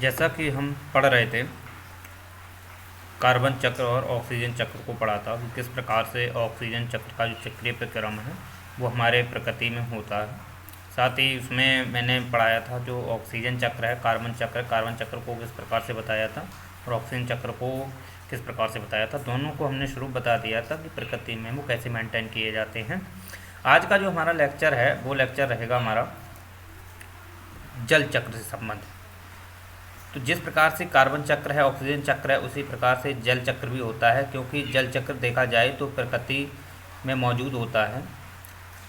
जैसा कि हम पढ़ रहे थे, कार्बन चक्र और ऑक्सीजन चक्र को पढ़ा था कि किस प्रकार से ऑक्सीजन चक्र का जो चक्रीय प्रक्रम है वो हमारे प्रकृति में होता है। साथ ही उसमें मैंने पढ़ाया था जो ऑक्सीजन चक्र है, कार्बन चक्र को किस प्रकार से बताया था और ऑक्सीजन चक्र को किस प्रकार से बताया था। दोनों को हमने शुरू बता दिया था कि प्रकृति में वो कैसे मेंटेन किए जाते हैं। आज का जो हमारा लेक्चर है वो लेक्चर रहेगा हमारा जल चक्र से संबंधित। तो जिस प्रकार से कार्बन चक्र है, ऑक्सीजन चक्र है, उसी प्रकार से जल चक्र भी होता है, क्योंकि जल चक्र देखा जाए तो प्रकृति में मौजूद होता है।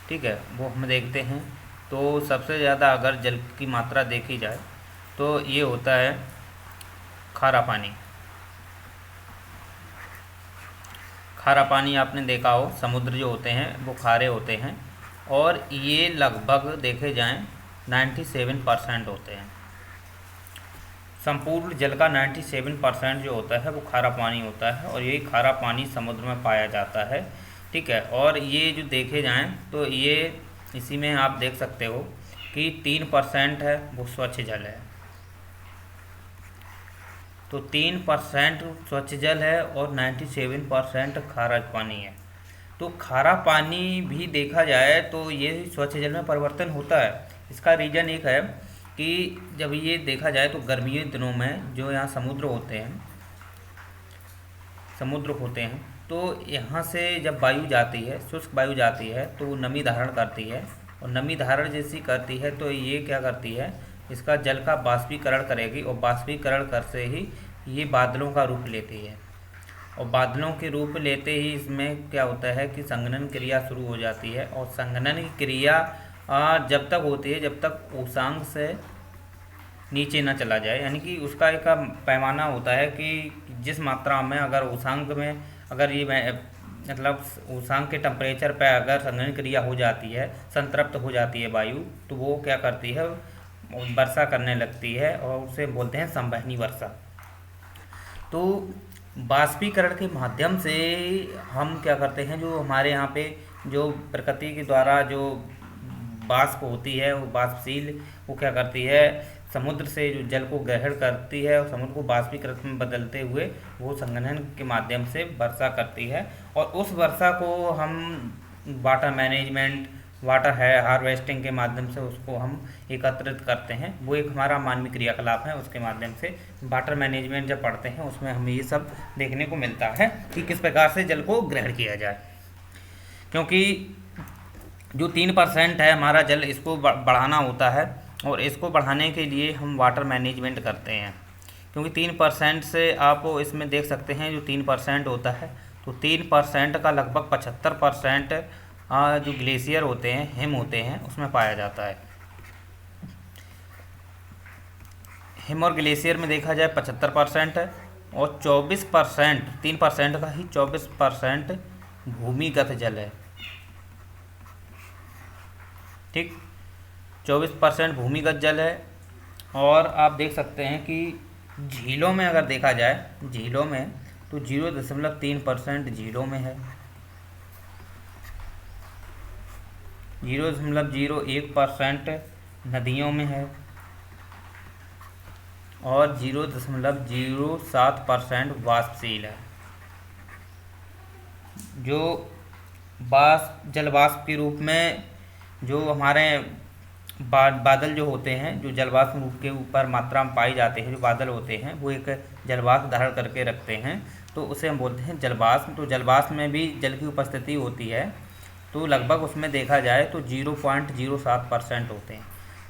ठीक है, वो हम देखते हैं। तो सबसे ज़्यादा अगर जल की मात्रा देखी जाए तो ये होता है खारा पानी। खारा पानी आपने देखा हो, समुद्र जो होते हैं वो खारे होते हैं और ये लगभग देखे जाएं 97% होते हैं। संपूर्ण जल का 97% जो होता है वो खारा पानी होता है और यही खारा पानी समुद्र में पाया जाता है। ठीक है, और ये जो देखे जाएं तो ये इसी में आप देख सकते हो कि 3% है वो स्वच्छ जल है। तो 3% स्वच्छ जल है और 97% खारा पानी है। तो खारा पानी भी देखा जाए तो ये स्वच्छ जल में परिवर्तन होता है। इसका रीज़न एक है कि जब ये देखा जाए तो गर्मियों के दिनों में जो यहाँ समुद्र होते हैं तो यहाँ से जब वायु जाती है, शुष्क वायु जाती है, तो वो नमी धारण करती है और नमी धारण जैसी करती है तो ये क्या करती है, इसका जल का बाष्पीकरण करेगी और बाष्पीकरण कर से ही ये बादलों का रूप लेती है। और बादलों के रूप लेते ही इसमें क्या होता है कि संघनन क्रिया शुरू हो जाती है और संघनन की क्रिया जब तक होती है जब तक उषांक से नीचे ना चला जाए, यानी कि उसका एक पैमाना होता है कि जिस मात्रा में अगर उषांक में अगर ये मतलब उषांक के टेम्परेचर पर अगर संघनन क्रिया हो जाती है, संतृप्त हो जाती है वायु, तो वो क्या करती है, वर्षा करने लगती है और उसे बोलते हैं संवहनी वर्षा। तो बाष्पीकरण के माध्यम से हम क्या करते हैं, जो हमारे यहाँ पे जो प्रकृति के द्वारा जो वाष्प होती है वो वाष्पशील वो क्या करती है, समुद्र से जो जल को ग्रहण करती है और समुद्र को बाष्पीकृत में बदलते हुए वो संघनन के माध्यम से वर्षा करती है। और उस वर्षा को हम वाटर मैनेजमेंट, वाटर है हार्वेस्टिंग के माध्यम से उसको हम एकत्रित करते हैं। वो एक हमारा मानवीय क्रियाकलाप है, उसके माध्यम से वाटर मैनेजमेंट जब पढ़ते हैं उसमें हमें ये सब देखने को मिलता है कि किस प्रकार से जल को ग्रहण किया जाए। क्योंकि जो 3% है हमारा जल, इसको बढ़ाना होता है और इसको बढ़ाने के लिए हम वाटर मैनेजमेंट करते हैं। क्योंकि 3% से आप इसमें देख सकते हैं जो 3% होता है, तो 3% का लगभग 75% जो ग्लेशियर होते हैं, हिम होते हैं, उसमें पाया जाता है। हिम और ग्लेशियर में देखा जाए 75% है और 24%, 3% का ही 24% भूमिगत जल है। ठीक, 24% भूमिगत जल है। और आप देख सकते हैं कि झीलों में अगर देखा जाए, झीलों में तो 0.3% झीलों में है, 0.01% नदियों में है और 0.07% वाष्पशील है। जो जल वाष्प के रूप में जो हमारे बादल जो होते हैं, जो जलवाष्प रूप के ऊपर मात्रा में पाए जाते हैं, जो बादल होते हैं वो एक जलवाष्प धारण करके रखते हैं, तो उसे हम बोलते हैं जलवाष्प। तो जलवाष्प में भी जल की उपस्थिति होती है, तो लगभग उसमें देखा जाए तो 0.07% होते हैं।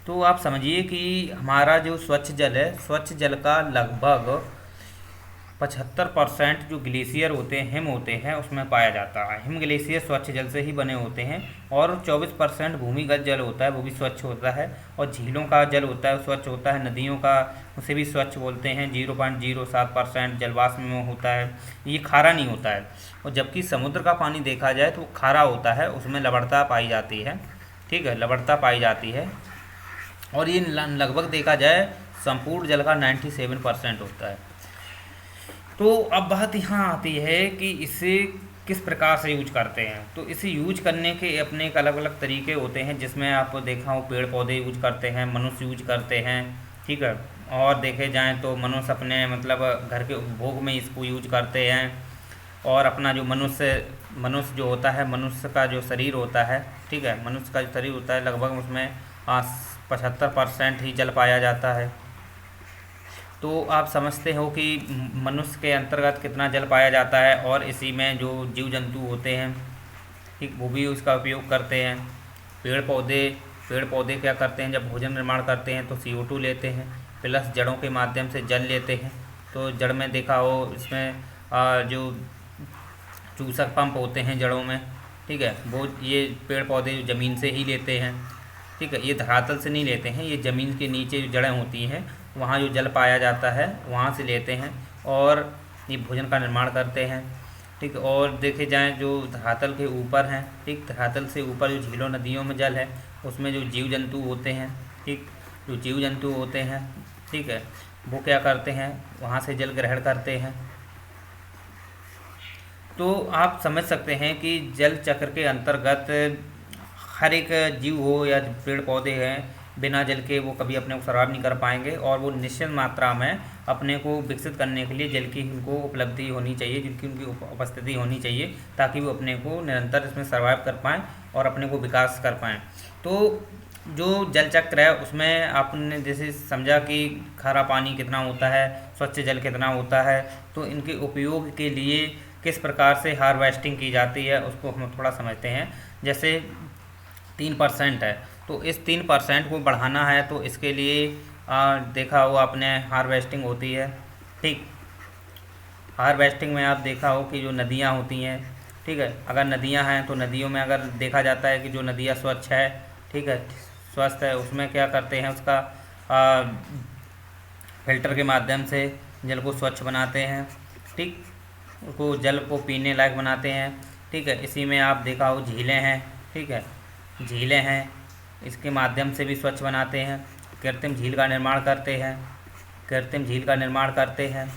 तो आप समझिए कि हमारा जो स्वच्छ जल है, स्वच्छ जल का लगभग 75% जो ग्लेशियर होते हैं, हिम होते हैं, उसमें पाया जाता है। हिम ग्लेशियर स्वच्छ जल से ही बने होते हैं और 24% भूमिगत जल होता है, वो भी स्वच्छ होता है। और झीलों का जल होता है स्वच्छ होता है, नदियों का उसे भी स्वच्छ बोलते हैं। 0.07% जलवाष्प में होता है, ये खारा नहीं होता है। और जबकि समुद्र का पानी देखा जाए तो खारा होता है, उसमें लवणता पाई जाती है। ठीक है, लवणता पाई जाती है और ये लगभग देखा जाए संपूर्ण जल का 97% होता है। तो अब बात यहाँ आती है कि इसे किस प्रकार से यूज करते हैं। तो इसे यूज करने के अपने एक अलग अलग तरीके होते हैं, जिसमें आप देखा हो पेड़ पौधे यूज करते हैं, मनुष्य यूज करते हैं। ठीक है, और देखे जाएं तो मनुष्य अपने मतलब घर के उपभोग में इसको यूज करते हैं। और अपना जो मनुष्य जो होता है, मनुष्य का जो शरीर होता है, ठीक है, मनुष्य का जो शरीर होता है लगभग उसमें 75% ही जल पाया जाता है। तो आप समझते हो कि मनुष्य के अंतर्गत कितना जल पाया जाता है, और इसी में जो जीव जंतु होते हैं, ठीक, वो भी उसका उपयोग करते हैं। पेड़ पौधे क्या करते हैं, जब भोजन निर्माण करते हैं तो CO2 लेते हैं, प्लस जड़ों के माध्यम से जल लेते हैं। तो जड़ में देखा हो, इसमें जो चूसक पंप होते हैं जड़ों में, ठीक है, वो ये पेड़ पौधे जो ज़मीन से ही लेते हैं, ठीक है, ये धरातल से नहीं लेते हैं, ये ज़मीन के नीचे जो जड़ें होती हैं वहाँ जो जल पाया जाता है वहाँ से लेते हैं और ये भोजन का निर्माण करते हैं, ठीक। और देखे जाएँ जो धरातल के ऊपर हैं, ठीक, धरातल से ऊपर जो झीलों नदियों में जल है उसमें जो जीव जंतु होते हैं, ठीक, जो जीव जंतु होते हैं, ठीक है, वो क्या करते हैं, वहाँ से जल ग्रहण करते हैं। तो आप समझ सकते हैं कि जल चक्र के अंतर्गत हर एक जीव हो या पेड़ पौधे हैं, बिना जल के वो कभी अपने को सर्वाइव नहीं कर पाएंगे, और वो निश्चित मात्रा में अपने को विकसित करने के लिए जल की उनको उपलब्धि होनी चाहिए, जिनकी उनकी उपस्थिति होनी चाहिए, ताकि वो अपने को निरंतर इसमें सर्वाइव कर पाएँ और अपने को विकास कर पाएँ। तो जो जल चक्र है उसमें आपने जैसे समझा कि खारा पानी कितना होता है, स्वच्छ जल कितना होता है, तो इनके उपयोग के लिए किस प्रकार से हार्वेस्टिंग की जाती है उसको हम थोड़ा समझते हैं। जैसे 3% है, तो इस 3% को बढ़ाना है तो इसके लिए देखा हो आपने हार्वेस्टिंग होती है, ठीक। हार्वेस्टिंग में आप देखा हो कि जो नदियाँ होती हैं, ठीक है, अगर नदियाँ हैं तो नदियों में अगर देखा जाता है कि जो नदियाँ स्वच्छ है, ठीक है, स्वस्थ है, उसमें क्या करते हैं, उसका फिल्टर के माध्यम से जल को स्वच्छ बनाते हैं, ठीक, उसको जल को पीने लायक बनाते हैं, ठीक है। इसी में आप देखा हो झीलें हैं, ठीक है, झीलें हैं, इसके माध्यम से भी स्वच्छ बनाते हैं। कृत्रिम झील का निर्माण करते हैं, कृत्रिम झील का निर्माण करते हैं,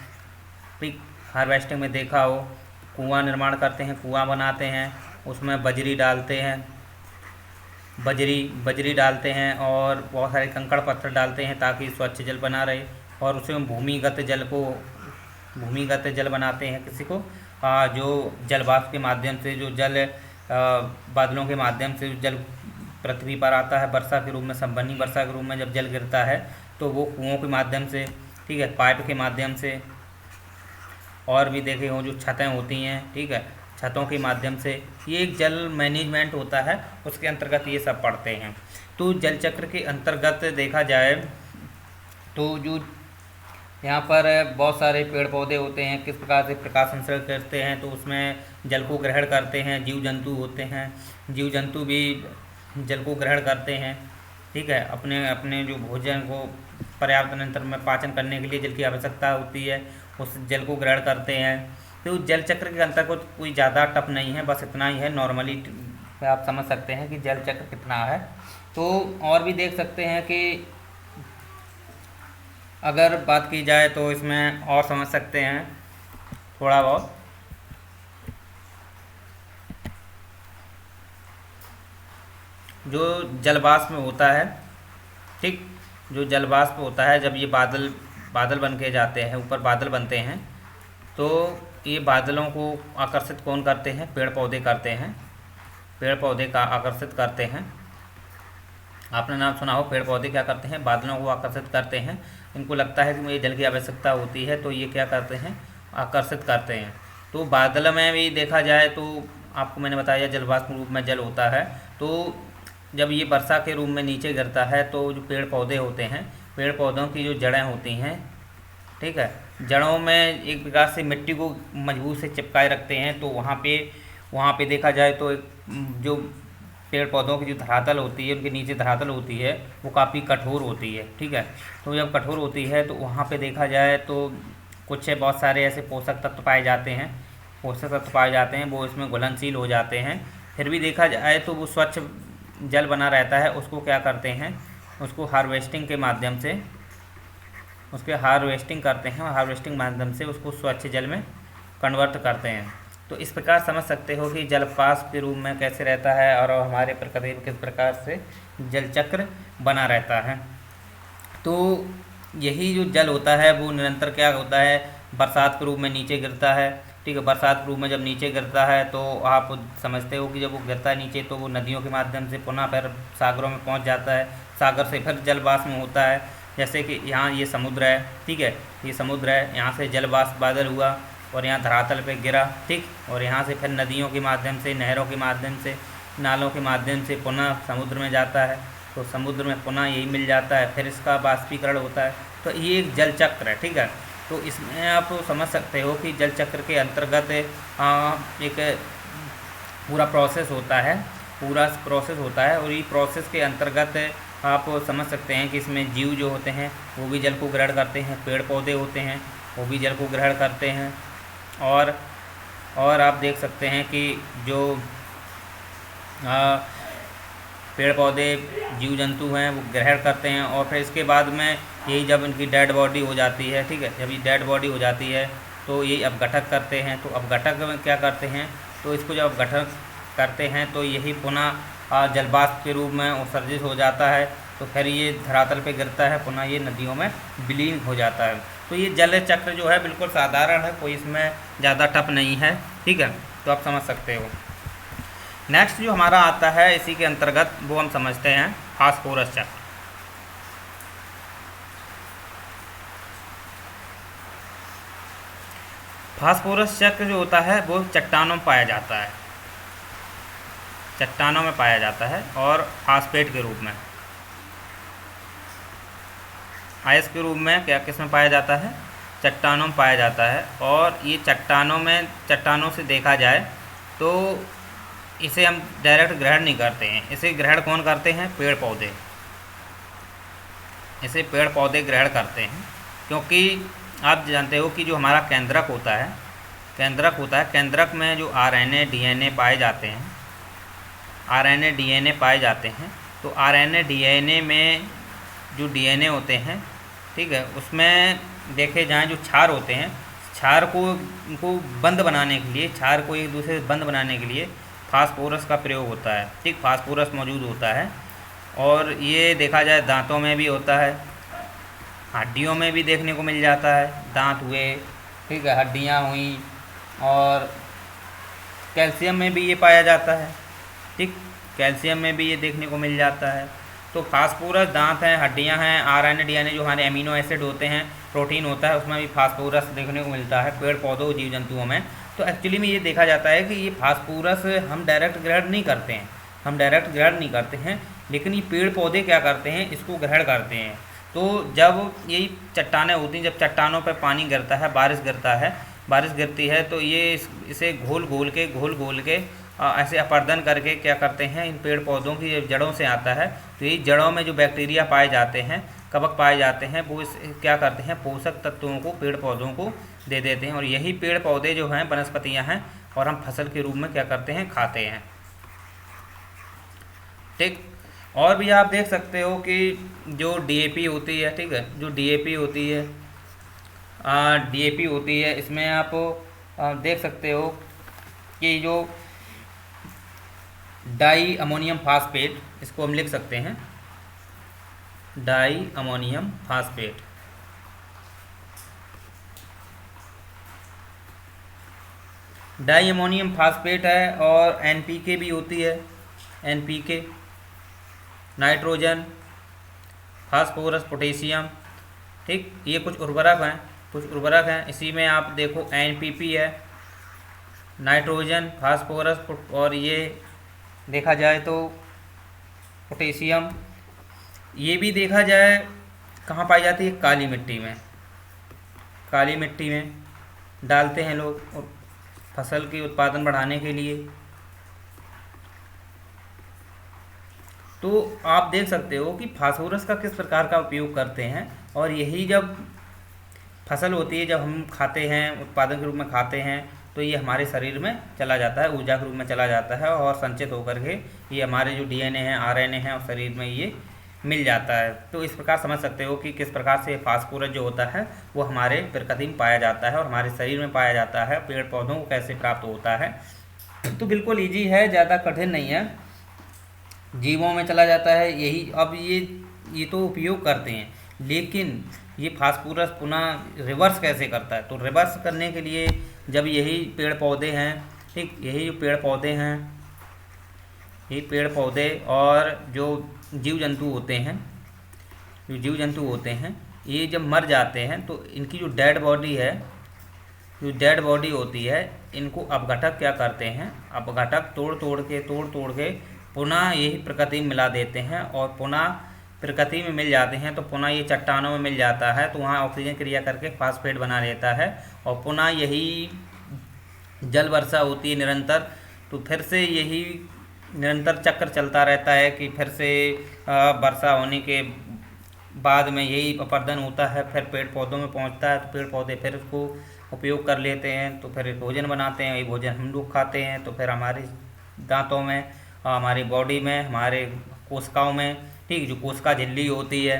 ठीक। हार्वेस्टिंग में देखा हो कुआं निर्माण करते हैं, कुआं बनाते हैं, उसमें बजरी डालते हैं, बजरी डालते हैं और बहुत सारे कंकड़ पत्थर डालते हैं ताकि स्वच्छ जल बना रहे, और उसमें भूमिगत जल बनाते हैं। किसी को जो जल वाष्प के माध्यम से जो जल बादलों के माध्यम से जल पृथ्वी पर आता है वर्षा के रूप में, संबंधी वर्षा के रूप में जब जल गिरता है तो वो कुओं के माध्यम से, ठीक है, पाइप के माध्यम से, और भी देखे हो जो छतें होती हैं, ठीक है, छतों के माध्यम से, ये एक जल मैनेजमेंट होता है, उसके अंतर्गत ये सब पढ़ते हैं। तो जल चक्र के अंतर्गत देखा जाए तो जो यहाँ पर बहुत सारे पेड़ पौधे होते हैं, किस प्रकार से प्रकाश संश्लेषण करते हैं, तो उसमें जल को ग्रहण करते हैं। जीव जंतु होते हैं, जीव जंतु भी जल को ग्रहण करते हैं, ठीक है, अपने अपने जो भोजन को पर्याप्त निरंतर में पाचन करने के लिए जल की आवश्यकता होती है, उस जल को ग्रहण करते हैं। तो जल चक्र के अंतर्गत कोई ज़्यादा टफ नहीं है, बस इतना ही है, नॉर्मली आप समझ सकते हैं कि जल चक्र कितना है। तो और भी देख सकते हैं कि अगर बात की जाए तो इसमें और समझ सकते हैं थोड़ा बहुत। जो जलवाष्प में होता है, ठीक, जो जलवाष्प होता है, जब ये बादल बन के जाते हैं, ऊपर बादल बनते हैं, तो ये बादलों को आकर्षित कौन करते हैं, पेड़ पौधे करते हैं, पेड़ पौधे का आकर्षित करते हैं। आपने नाम सुना हो, पेड़ पौधे क्या करते हैं, बादलों को आकर्षित करते हैं। इनको लगता है कि मुझे जल की आवश्यकता होती है, तो ये क्या करते हैं, आकर्षित करते हैं। तो बादल में भी देखा जाए तो आपको मैंने बताया जलवाष्प रूप में जल होता है। तो जब ये वर्षा के रूप में नीचे गिरता है तो जो पेड़ पौधे होते हैं, पेड़ पौधों की जो जड़ें होती हैं, ठीक है, जड़ों में एक प्रकार से मिट्टी को मजबूत से चिपकाए रखते हैं। तो वहाँ पे देखा जाए तो एक जो पेड़ पौधों की जो धरातल होती है, उनके नीचे धरातल होती है, वो काफ़ी कठोर होती है, ठीक है। तो जब कठोर होती है तो वहाँ पे देखा जाए तो कुछ बहुत सारे ऐसे पोषक तत्व पाए जाते हैं, वो इसमें घुलनशील हो जाते हैं। फिर भी देखा जाए तो वो स्वच्छ जल बना रहता है। उसको क्या करते हैं, उसको हार्वेस्टिंग के माध्यम से उसके हार्वेस्टिंग करते हैं, और हार्वेस्टिंग माध्यम से उसको स्वच्छ जल में कन्वर्ट करते हैं। तो इस प्रकार समझ सकते हो कि जल वाष्प के रूप में कैसे रहता है और हमारे प्रकृति में किस प्रकार से जल चक्र बना रहता है। तो यही जो जल होता है वो निरंतर क्या होता है, बरसात के रूप में नीचे गिरता है। ठीक है, बरसात के रूप में जब नीचे गिरता है तो आप समझते हो कि जब वो गिरता है नीचे तो वो नदियों के माध्यम से पुनः फिर सागरों में पहुंच जाता है, सागर से फिर जल वाष्प होता है। जैसे कि यहाँ ये समुद्र है, ठीक है, ये समुद्र है, यहाँ से जल वाष्प बादल हुआ और यहाँ धरातल पे गिरा, ठीक, और यहाँ से फिर नदियों के माध्यम से, नहरों के माध्यम से, नालों के माध्यम से पुनः समुद्र में जाता है, तो समुद्र में पुनः यही मिल जाता है, फिर इसका बाष्पीकरण होता है। तो ये एक जल चक्र है, ठीक है। तो इसमें आप समझ सकते हो कि जल चक्र के अंतर्गत एक पूरा प्रोसेस होता है, पूरा प्रोसेस होता है, और ये प्रोसेस के अंतर्गत आप समझ सकते हैं कि इसमें जीव जो होते हैं वो भी जल को ग्रहण करते हैं, पेड़ पौधे होते हैं वो भी जल को ग्रहण करते हैं, और आप देख सकते हैं कि जो पेड़ पौधे जीव जंतु हैं वो ग्रहण करते हैं, और फिर इसके बाद में यही जब इनकी डेड बॉडी हो जाती है, ठीक है, जब ये डेड बॉडी हो जाती है तो यही अपघटक करते हैं। तो अपघटक में क्या करते हैं, तो इसको जब अपघटक करते हैं तो यही पुनः जलवाष्प के रूप में उत्सर्जित हो जाता है, तो फिर ये धरातल पे गिरता है, पुनः ये नदियों में विलीन हो जाता है। तो ये जल चक्र जो है बिल्कुल साधारण है, कोई इसमें ज़्यादा टफ नहीं है, ठीक है, तो आप समझ सकते हो। नेक्स्ट जो हमारा आता है इसी के अंतर्गत वो हम समझते हैं फास्फोरस चक्र। फास्फोरस चक्र जो होता है वो चट्टानों में पाया जाता है, चट्टानों में पाया जाता है, और फास्फेट के रूप में, आयस के रूप में क्या किस में पाया जाता है, चट्टानों में पाया जाता है। और ये चट्टानों से देखा जाए तो इसे हम डायरेक्ट ग्रहण नहीं करते हैं, इसे ग्रहण कौन करते हैं, पेड़ पौधे, इसे पेड़ पौधे ग्रहण करते हैं। क्योंकि आप जानते हो कि जो हमारा केंद्रक होता है, केंद्रक में जो आरएनए डीएनए पाए जाते हैं, आरएनए डीएनए पाए जाते हैं, तो आरएनए डीएनए में जो डीएनए होते हैं, ठीक है, उसमें देखे जाएँ जो क्षार होते हैं, क्षार को बंद बनाने के लिए, क्षार को एक दूसरे से बंद बनाने के लिए फास्फोरस का प्रयोग होता है, ठीक, फास्फोरस मौजूद होता है। और ये देखा जाए दांतों में भी होता है, हड्डियों में भी देखने को मिल जाता है, दांत हुए, ठीक है, हड्डियाँ हुई, और कैल्शियम में भी ये पाया जाता है, ठीक, कैल्शियम में भी ये देखने को मिल जाता है। तो फास्फोरस दांत हैं, हड्डियाँ हैं, आरएनए डीएनए जो हमारे अमीनो एसिड होते हैं, प्रोटीन होता है, उसमें भी फास्फोरस देखने को मिलता है पेड़ पौधों जीव जंतुओं में। तो एक्चुअली में ये देखा जाता है कि ये फास्फोरस हम डायरेक्ट ग्रहण नहीं करते हैं, लेकिन ये पेड़ पौधे क्या करते हैं, इसको ग्रहण करते हैं। तो जब यही चट्टानें होती हैं, जब चट्टानों पर पानी गिरता है, बारिश गिरती है, तो ये इसे घोल घोल के ऐसे अपर्दन करके क्या करते हैं, इन पेड़ पौधों की जड़ों से आता है, तो ये जड़ों में जो बैक्टीरिया पाए जाते हैं, कवक पाए जाते हैं, वो क्या करते हैं, पोषक तत्वों को पेड़ पौधों को दे देते हैं, और यही पेड़ पौधे जो हैं वनस्पतियां हैं, और हम फसल के रूप में क्या करते हैं, खाते हैं, ठीक। और भी आप देख सकते हो कि जो डीएपी होती है, ठीक है, जो डीएपी होती है, इसमें आप देख सकते हो कि जो डाई अमोनियम फास्फेट, इसको हम लिख सकते हैं di ammonium phosphate. Di ammonium phosphate है, और एनपीके भी होती है, एनपीके, नाइट्रोजन, फास्फोरस, पोटेशियम, ठीक, ये कुछ उर्वरक हैं। इसी में आप देखो एनपीपी है, नाइट्रोजन, फास्फोरस, और ये देखा जाए तो पोटेशियम, ये भी देखा जाए कहाँ पाई जाती है, काली मिट्टी में डालते हैं लोग फसल के उत्पादन बढ़ाने के लिए। तो आप देख सकते हो कि फास्फोरस का किस प्रकार का उपयोग करते हैं, और यही जब फसल होती है, जब हम खाते हैं, उत्पादन के रूप में खाते हैं, तो ये हमारे शरीर में चला जाता है, ऊर्जा के रूप में चला जाता है, और संचित होकर के ये हमारे जो डीएनए हैं, आरएनए हैं, और शरीर में ये मिल जाता है। तो इस प्रकार समझ सकते हो कि किस प्रकार से फास्फोरस जो होता है वो हमारे प्रकृति में पाया जाता है, और हमारे शरीर में पाया जाता है, पेड़ पौधों को कैसे प्राप्त होता है। तो बिल्कुल ईजी है, ज़्यादा कठिन नहीं है, जीवों में चला जाता है यही। अब ये तो उपयोग करते हैं, लेकिन ये फास्फोरस पुनः रिवर्स कैसे करता है। तो रिवर्स करने के लिए जब यही पेड़ पौधे हैं, ठीक, यही जो पेड़ पौधे हैं, ये पेड़ पौधे और जो जीव जंतु होते हैं, जो जीव जंतु होते हैं, ये जब मर जाते हैं तो इनकी जो डेड बॉडी है, जो डेड बॉडी होती है, इनको अपघटक क्या करते हैं, अपघटक तोड़ तोड़ के पुनः यही प्रकृति में मिला देते हैं और पुनः प्रकृति में मिल जाते हैं। तो पुनः ये चट्टानों में मिल जाता है, तो वहाँ ऑक्सीजन क्रिया करके फास्फेट बना लेता है और पुनः यही जल वर्षा होती है निरंतर। तो फिर से यही निरंतर चक्र चलता रहता है कि फिर से वर्षा होने के बाद में यही अपर्दन होता है, फिर पेड़ पौधों में पहुंचता है, तो पेड़ पौधे फिर उसको उपयोग कर लेते हैं, तो फिर भोजन बनाते हैं, वही भोजन हम लोग खाते हैं। तो फिर हमारे दांतों में, हमारी बॉडी में, हमारे कोशिकाओं में, ठीक, जो कोशिका झिल्ली होती है,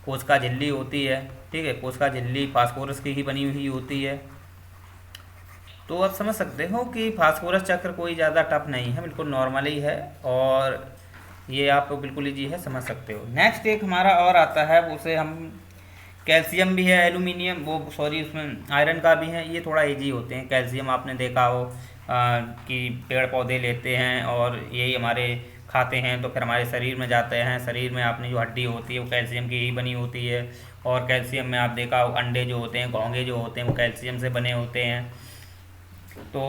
कोशिका झिल्ली होती है, ठीक है, कोशिका झिल्ली फास्फोरस की ही बनी हुई होती है। तो आप समझ सकते हो कि फास्फोरस चक्र कोई ज़्यादा टफ नहीं है, बिल्कुल नॉर्मल ही है और ये आप बिल्कुल ईजी है, समझ सकते हो। नेक्स्ट एक हमारा और आता है, उसे हम कैल्शियम भी है, एल्यूमिनियम, वो सॉरी उसमें आयरन का भी है, ये थोड़ा इजी होते हैं। कैल्शियम आपने देखा हो कि पेड़ पौधे लेते हैं और यही हमारे खाते हैं, तो फिर हमारे शरीर में जाते हैं। शरीर में आपने जो हड्डी होती है वो कैल्शियम की ही बनी होती है और कैल्शियम में आप देखा हो अंडे जो होते हैं, घोंगे जो होते हैं, वो कैल्शियम से बने होते हैं। तो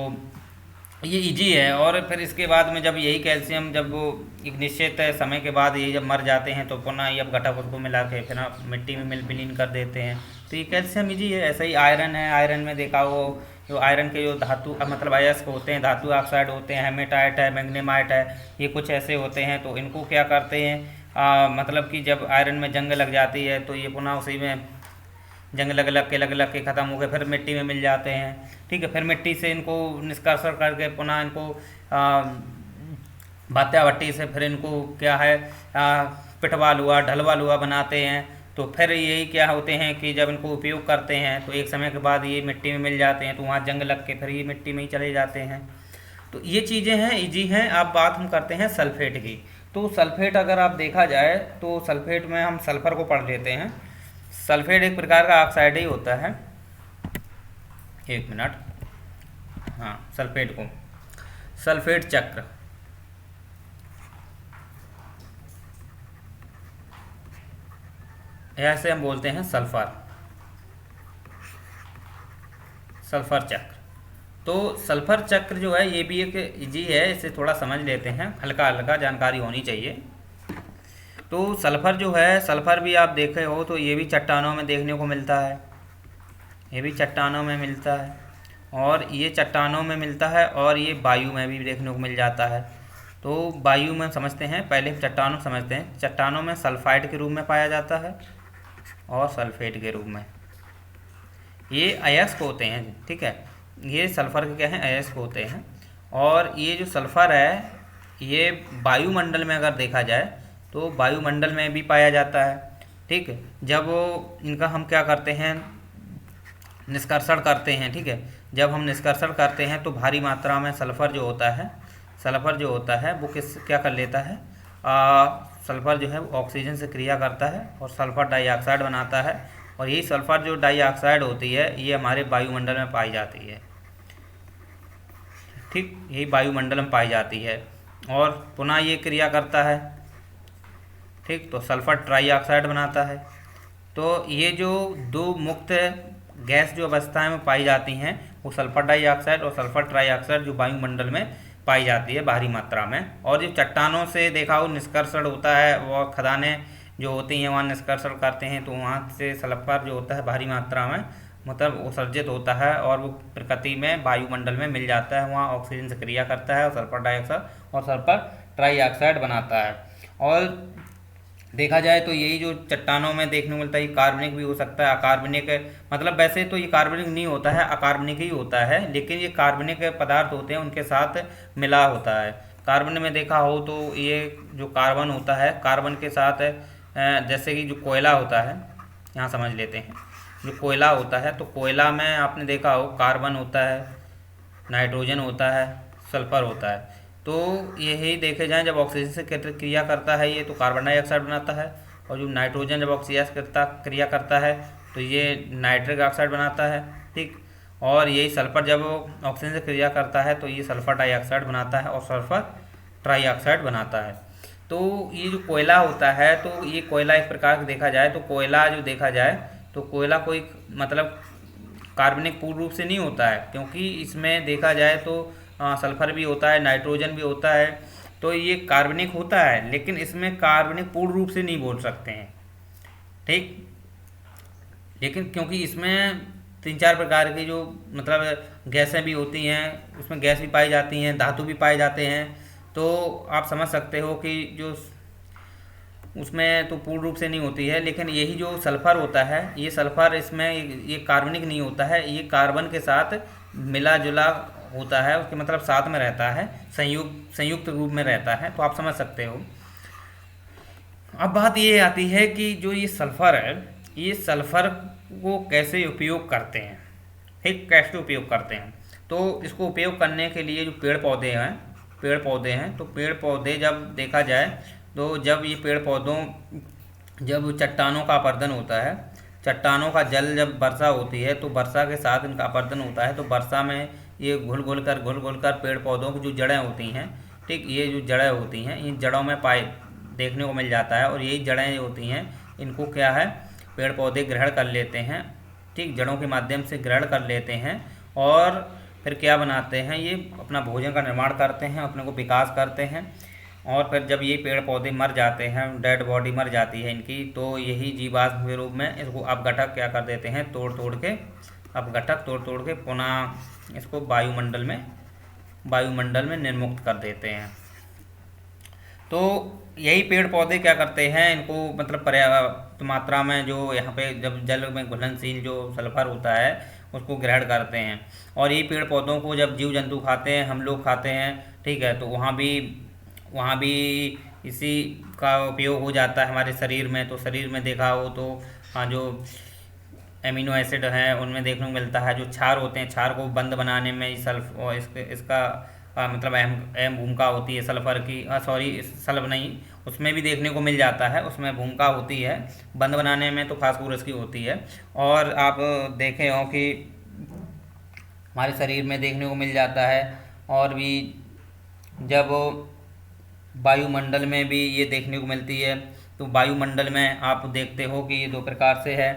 ये इजी है। और फिर इसके बाद में जब यही कैल्शियम जब वो एक निश्चित समय के बाद ये जब मर जाते हैं तो पुनः ये अब घटक उसको मिला के फिर आप मिट्टी में विलीन कर देते हैं। तो ये कैल्शियम इजी है। ऐसा ही आयरन है, आयरन में देखा हो जो आयरन के जो धातु मतलब अयस्क होते हैं, धातु ऑक्साइड होते हैं, हेमेटाइट है, मैग्नेमाइट है, ये कुछ ऐसे होते हैं। तो इनको क्या करते हैं मतलब कि जब आयरन में जंग लग जाती है तो ये पुनः उसी में जंग लग के ख़त्म हो गए, फिर मिट्टी में मिल जाते हैं, ठीक है। फिर मिट्टी से इनको निष्कर्षण करके पुनः इनको भात्या भट्टी से फिर इनको क्या है पिटवाल हुआ, ढलवाल हुआ बनाते हैं। तो फिर यही क्या होते हैं कि जब इनको उपयोग करते हैं तो एक समय के बाद ये मिट्टी में मिल जाते हैं, तो वहाँ जंग लग के फिर ये मिट्टी में ही चले जाते हैं। तो ये चीज़ें हैं, इजी हैं। अब बात हम करते हैं सल्फेट की। तो सल्फेट अगर आप देखा जाए तो सल्फेट में हम सल्फ़र को पढ़ लेते हैं। सल्फेट एक प्रकार का ऑक्साइड ही होता है। एक मिनट, हाँ, सल्फेट को सल्फेट चक्र, ऐसे हम बोलते हैं सल्फर चक्र। तो सल्फर चक्र जो है ये भी एक इजी है, इसे थोड़ा समझ लेते हैं, हल्का हल्का जानकारी होनी चाहिए। तो सल्फ़र जो है, सल्फ़र भी आप देखे हो तो ये भी चट्टानों में देखने को मिलता है, ये भी चट्टानों में मिलता है और ये चट्टानों में मिलता है और ये वायु में भी देखने को मिल जाता है। तो वायु में समझते हैं, पहले चट्टानों समझते हैं। चट्टानों में सल्फाइड के रूप में पाया जाता है और सल्फेट के रूप में। ये अयस्क होते हैं, ठीक है, ये सल्फ़र के क्या हैं, अयस्क होते हैं। और ये जो सल्फ़र है ये वायुमंडल में अगर देखा जाए तो वायुमंडल में भी पाया जाता है, ठीक है। जब इनका हम क्या करते हैं, निष्कर्षण करते हैं, ठीक है। जब हम निष्कर्षण करते हैं तो भारी मात्रा में सल्फ़र जो होता है, सल्फ़र जो होता है वो क्या कर लेता है, सल्फ़र जो है वो ऑक्सीजन से क्रिया करता है और सल्फ़र डाइऑक्साइड बनाता है। और यही सल्फ़र जो डाइऑक्साइड होती है ये हमारे वायुमंडल में पाई जाती है, ठीक, यही वायुमंडल में पाई जाती है और पुनः ये क्रिया करता है, ठीक। तो सल्फ़र ट्राइऑक्साइड बनाता है। तो ये जो दो मुक्त गैस जो अवस्थाएं में पाई जाती हैं वो सल्फ़र डाइऑक्साइड और सल्फ़र ट्राइऑक्साइड जो वायुमंडल में पाई जाती है भारी मात्रा में। और जो चट्टानों से देखा हो निष्कर्षण होता है, वो खदानें जो होती हैं वहाँ निष्कर्षण करते हैं, तो वहाँ से सल्फ़र जो होता है भारी मात्रा में मतलब उत्सर्जित होता है और वो प्रकृति में वायुमंडल में मिल जाता है, वहाँ ऑक्सीजन से क्रिया करता है और सल्फ़र डाइऑक्साइड और सल्फ़र ट्राइऑक्साइड बनाता है। और देखा जाए तो यही जो चट्टानों में देखने को मिलता है ये कार्बनिक भी हो सकता है, अकार्बनिक, मतलब वैसे तो ये कार्बनिक नहीं होता है, अकार्बनिक ही होता है, लेकिन ये कार्बनिक पदार्थ होते हैं उनके साथ मिला होता है। कार्बन में देखा हो तो ये जो कार्बन होता है, कार्बन के साथ जैसे कि जो कोयला होता है, यहाँ समझ लेते हैं, जो कोयला होता है तो कोयला में आपने देखा हो कार्बन होता है, नाइट्रोजन होता है, सल्फ़र होता है। तो यही देखे जाए जब ऑक्सीजन से क्रिया करता है ये तो कार्बन डाइऑक्साइड बनाता है और जो नाइट्रोजन जब ऑक्सीजन से क्रिया करता है तो ये नाइट्रिक ऑक्साइड बनाता है। ठीक, और यही सल्फर जब ऑक्सीजन से क्रिया करता है तो ये सल्फर डाइऑक्साइड बनाता है और सल्फर ट्राइऑक्साइड बनाता है। तो ये जो कोयला होता है, तो ये कोयला एक प्रकार से देखा जाए तो कोयला जो देखा जाए तो कोयला कोई मतलब कार्बनिक पूर्ण रूप से नहीं होता है, क्योंकि इसमें देखा जाए तो सल्फर भी होता है, नाइट्रोजन भी होता है, तो ये कार्बनिक होता है, लेकिन इसमें कार्बनिक पूर्ण रूप से नहीं बोल सकते हैं। ठीक, लेकिन क्योंकि इसमें 3-4 प्रकार की जो मतलब गैसें भी होती हैं, उसमें गैस भी पाई जाती हैं, धातु भी पाए जाते हैं, तो आप समझ सकते हो कि जो उसमें तो पूर्ण रूप से नहीं होती है। लेकिन यही जो सल्फ़र होता है, ये सल्फ़र इसमें ये कार्बनिक नहीं होता है, ये कार्बन के साथ मिला जुला होता है, उसके मतलब साथ में रहता है, संयुक्त रूप में रहता है, तो आप समझ सकते हो। अब बात ये आती है कि जो ये सल्फ़र है, ये सल्फ़र को कैसे उपयोग करते हैं। ठीक, कैसे उपयोग करते हैं, तो इसको उपयोग करने के लिए जो पेड़ पौधे हैं, तो पेड़ पौधे जब देखा जाए तो जब ये पेड़ पौधों जब चट्टानों का अपरदन होता है, चट्टानों का जल जब वर्षा होती है तो वर्षा के साथ इनका अपरदन होता है, तो वर्षा में ये घुल घुल कर पेड़ पौधों की जो जड़ें होती हैं, ठीक, ये जो जड़ें होती हैं इन जड़ों में देखने को मिल जाता है, और यही जड़ें होती हैं, इनको क्या है पेड़ पौधे ग्रहण कर लेते हैं। ठीक, जड़ों के माध्यम से ग्रहण कर लेते हैं और फिर क्या बनाते हैं, ये अपना भोजन का निर्माण करते हैं, अपने को विकास करते हैं। और फिर जब ये पेड़ पौधे मर जाते हैं, डेड बॉडी मर जाती है इनकी, तो यही जीवाश्म के रूप में इसको अपघटक क्या कर देते हैं, तोड़ तोड़ के पुनः इसको वायुमंडल में निर्मुक्त कर देते हैं। तो यही पेड़ पौधे क्या करते हैं, इनको मतलब पर्याप्त मात्रा में जो यहाँ पे जब जल में घुलनशील जो सल्फर होता है उसको ग्रहण करते हैं, और यही पेड़ पौधों को जब जीव जंतु खाते हैं, हम लोग खाते हैं, ठीक है, तो वहाँ भी इसी का उपयोग हो जाता है हमारे शरीर में। तो शरीर में देखा हो तो जो एमिनो एसिड हैं उनमें देखने को मिलता है, जो क्षार होते हैं, क्षार को बंद बनाने में इसका मतलब अहम भूमिका होती है सल्फर की, सल्फ नहीं, उसमें भी देखने को मिल जाता है, उसमें भूमिका होती है बंद बनाने में, तो फास्फोरस की होती है। और आप देखे हो कि हमारे शरीर में देखने को मिल जाता है, और भी जब वायुमंडल में भी ये देखने को मिलती है। तो वायुमंडल में आप देखते हो कि ये 2 प्रकार से है,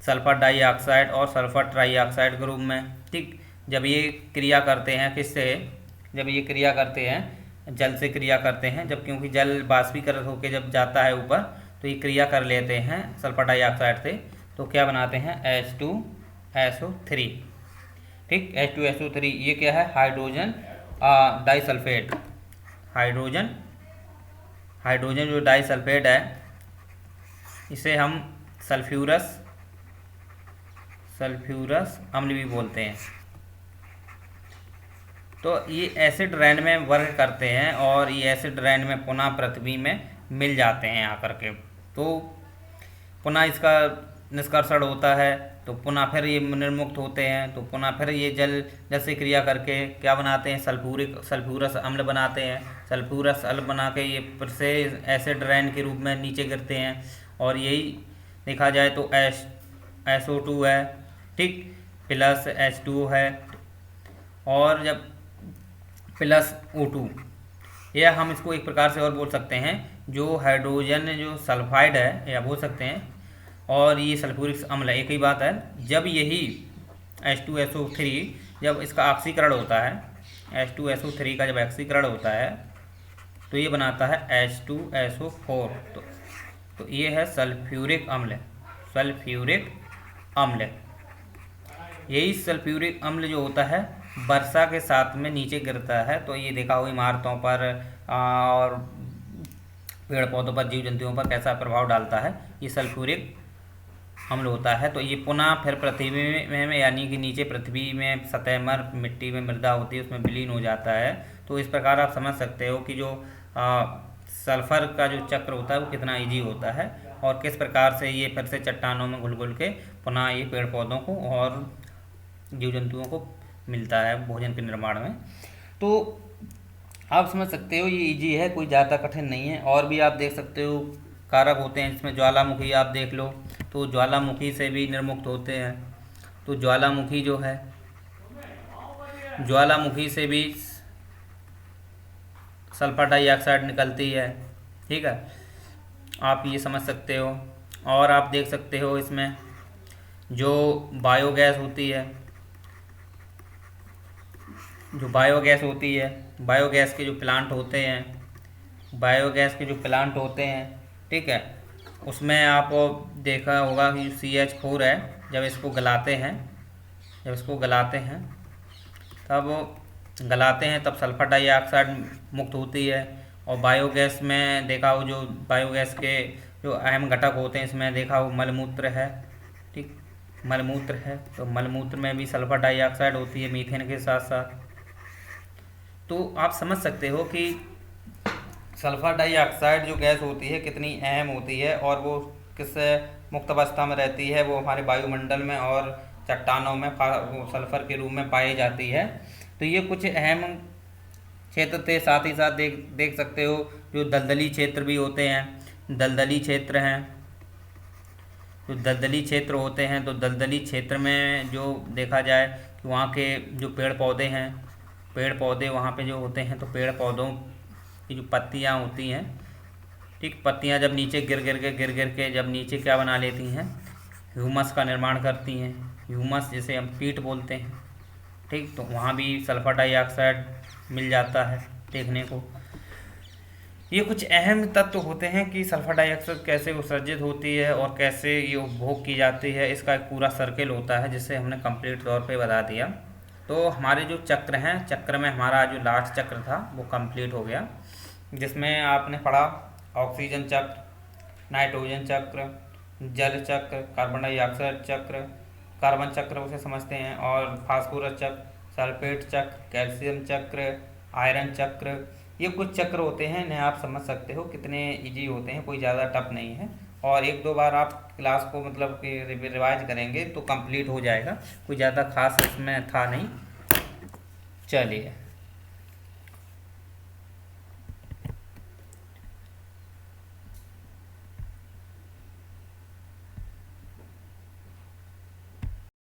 सल्फर डाइऑक्साइड और सल्फर ट्राइऑक्साइड के रूप में। ठीक, जब ये क्रिया करते हैं किससे, जब ये क्रिया करते हैं जल से क्रिया करते हैं, जब क्योंकि जल बाष्पीकृत होकर जब जाता है ऊपर, तो ये क्रिया कर लेते हैं सल्फर डाइऑक्साइड से, तो क्या बनाते हैं H2SO3। ठीक, H2SO3 ये क्या है, हाइड्रोजन डाइसल्फेट, हाइड्रोजन जो डाइसल्फेट है, इसे हम सल्फ्यूरस अम्ल भी बोलते हैं। तो ये एसिड रैन में वर्ग करते हैं, और ये एसिड रैन में पुनः पृथ्वी में मिल जाते हैं आकर के, तो पुनः इसका निष्कर्षण होता है, तो पुनः फिर ये निर्मुक्त होते हैं, तो पुनः फिर ये जल से क्रिया करके क्या बनाते हैं, सल्फ्यूरस अम्ल बनाते हैं। सल्फ्यूरस अम्ल बना के ये फिर से एसिड रैन के रूप में नीचे गिरते हैं, और यही देखा जाए तो SO2 है, ठीक, प्लस H2O है, और जब प्लस O2, यह हम इसको एक प्रकार से और बोल सकते हैं, जो हाइड्रोजन जो सल्फाइड है या बोल सकते हैं, और ये सल्फ्यूरिक अम्ल एक ही बात है। जब यही H2SO3 जब इसका ऑक्सीकरण होता है, H2SO3 का जब ऑक्सीकरण होता है, तो ये बनाता है H2SO4, तो ये है सल्फ्यूरिक अम्ल। यही सल्फ्यूरिक अम्ल जो होता है वर्षा के साथ में नीचे गिरता है, तो ये देखा हुआ इमारतों पर और पेड़ पौधों पर, जीव जंतुओं पर कैसा प्रभाव डालता है, ये सल्फ्यूरिक अम्ल होता है। तो ये पुनः फिर पृथ्वी में यानी कि नीचे पृथ्वी में सतह पर मिट्टी में मृदा होती है उसमें विलीन हो जाता है। तो इस प्रकार आप समझ सकते हो कि जो सल्फ़र का जो चक्र होता है वो कितना ईजी होता है, और किस प्रकार से ये फिर से चट्टानों में घुल घुल के पुनः ये पेड़ पौधों को और जीव जंतुओं को मिलता है भोजन के निर्माण में। तो आप समझ सकते हो ये इजी है, कोई ज़्यादा कठिन नहीं है। और भी आप देख सकते हो कारक होते हैं, इसमें ज्वालामुखी आप देख लो, तो ज्वालामुखी से भी निर्मुक्त होते हैं। तो ज्वालामुखी जो है, ज्वालामुखी से भी सल्फर डाइऑक्साइड निकलती है। ठीक है, आप ये समझ सकते हो। और आप देख सकते हो इसमें जो बायोगैस होती है, जो बायोगैस होती है, बायोगैस के जो प्लांट होते हैं, बायोगैस के जो प्लांट होते हैं, ठीक है, उसमें आप देखा होगा कि CH4 है, जब इसको गलाते हैं, जब इसको गलाते हैं तब सल्फर डाइऑक्साइड मुक्त होती है। और बायोगैस में देखा हो, जो बायोगैस के जो अहम घटक होते हैं, इसमें देखा हो मलमूत्र है, ठीक, मलमूत्र है, तो मलमूत्र में भी सल्फर डाइऑक्साइड होती है मीथेन के साथ साथ। तो आप समझ सकते हो कि सल्फर डाइऑक्साइड जो गैस होती है कितनी अहम होती है, और वो किस मुक्त अवस्था में रहती है, वो हमारे वायुमंडल में और चट्टानों में सल्फर के रूप में पाई जाती है। तो ये कुछ अहम क्षेत्र थे। साथ ही साथ देख सकते हो जो दलदली क्षेत्र भी होते हैं, दलदली क्षेत्र हैं, जो दलदली क्षेत्र होते हैं, तो दलदली क्षेत्र में जो देखा जाए कि वहाँ के जो पेड़ पौधे हैं, पेड़ पौधे वहाँ पे जो होते हैं, तो पेड़ पौधों की जो पत्तियाँ होती हैं, ठीक, पत्तियाँ जब नीचे गिर के जब नीचे क्या बना लेती हैं, ह्यूमस का निर्माण करती हैं, ह्यूमस जिसे हम पीट बोलते हैं, ठीक, तो वहाँ भी सल्फर डाइऑक्साइड मिल जाता है देखने को। ये कुछ अहम तत्व होते हैं कि सल्फर डाइऑक्साइड कैसे उत्सर्जित होती है और कैसे ये उपभोग की जाती है। इसका एक पूरा सर्किल होता है जिसे हमने कंप्लीट तौर पे बता दिया। तो हमारे जो चक्र हैं, चक्र में हमारा जो लास्ट चक्र था वो कंप्लीट हो गया, जिसमें आपने पढ़ा ऑक्सीजन चक्र, नाइट्रोजन चक्र, जल चक्र, कार्बन डाइऑक्साइड चक्र, कार्बन चक्र उसे समझते हैं, और फास्फोरस चक्र, सल्फेट चक्र, कैल्शियम चक्र, आयरन चक्र। ये कुछ चक्र होते हैं, इन्हें आप समझ सकते हो कितने इजी होते हैं, कोई ज़्यादा टफ नहीं है। और एक दो बार आप क्लास को मतलब कि रिवाइज करेंगे तो कंप्लीट हो जाएगा, कोई ज़्यादा खास इसमें था नहीं। चलिए।